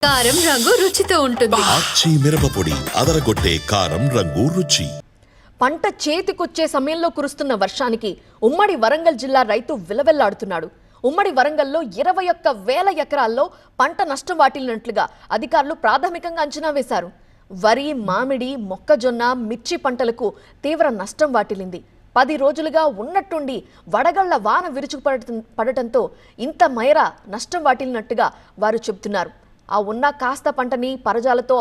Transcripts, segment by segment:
కారం రంగు రుచితో ఉంటుంది. ఆచి మిరపపొడి అదరగొట్టే కారం రంగు రుచి. పంట చేతికొచ్చే సమయంలో కురుస్తున్న వర్షానికి ఉమ్మడి వరంగల్ జిల్లా రైతు విలవెల్లాడుతున్నాడు. ఉమ్మడి వరంగల్లో 21,000 ఎకరాల్లో పంట నష్టం వాటిల్లినట్లుగా అధికారులు ప్రాథమికంగా అంచనా వేశారు. వరి, మామిడి, మొక్కజొన్న, మిర్చి పంటలకు తీవ్ర నష్టం వాటిల్లింది. 10 రోజులుగా ఉన్నట్టుండి వడగళ్ల వాన విరుచుకుపడటంతో ఇంత మేర నష్టం వాటిల్లినట్టుగా వారు చెబుతున్నారు. ఆ ఉన్న కాస్త పంటని పరజాలతో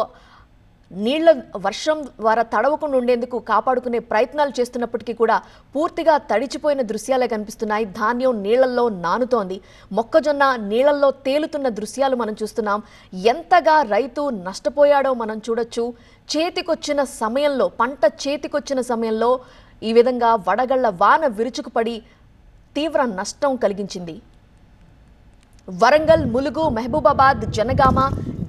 నీళ్ల వర్షం ద్వారా తడవకుండా ఉండేందుకు కాపాడుకునే ప్రయత్నాలు చేస్తున్నప్పటికీ కూడా పూర్తిగా తడిచిపోయిన దృశ్యాలే కనిపిస్తున్నాయి. ధాన్యం నీళ్లలో నానుతోంది. మొక్కజొన్న నీళ్లలో తేలుతున్న దృశ్యాలు మనం చూస్తున్నాం. ఎంతగా రైతు నష్టపోయాడో మనం చూడొచ్చు. చేతికొచ్చిన సమయంలో, పంట చేతికొచ్చిన సమయంలో ఈ విధంగా వడగళ్ల వాన విరుచుకుపడి తీవ్ర నష్టం కలిగించింది. వరంగల్, ములుగు, మహబూబాబాద్, జనగామ,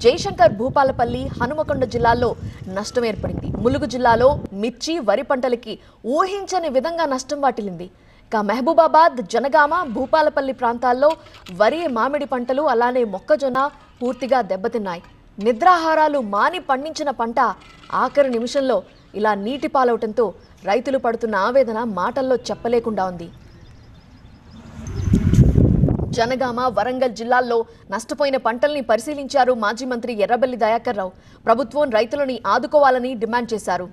జయశంకర్ భూపాలపల్లి, హనుమకొండ జిల్లాల్లో నష్టం ఏర్పడింది. ములుగు జిల్లాలో మిర్చి, వరి పంటలకి ఊహించని విధంగా నష్టం వాటిల్లింది. ఇక మహబూబాబాద్, జనగామ, భూపాలపల్లి ప్రాంతాల్లో వరి, మామిడి పంటలు అలానే మొక్కజొన్న పూర్తిగా దెబ్బతిన్నాయి. నిద్రాహారాలు మాని పండించిన పంట ఆఖరి నిమిషంలో ఇలా నీటి పాలవటంతో రైతులు పడుతున్న ఆవేదన మాటల్లో చెప్పలేకుండా ఉంది. జనగామ, వరంగల్ జిల్లాల్లో నష్టపోయిన పంటల్ని పరిశీలించారు మాజీ మంత్రి ఎర్రబెల్లి దయాకర్ రావు. ప్రభుత్వం రైతులని ఆదుకోవాలని డిమాండ్ చేశారు.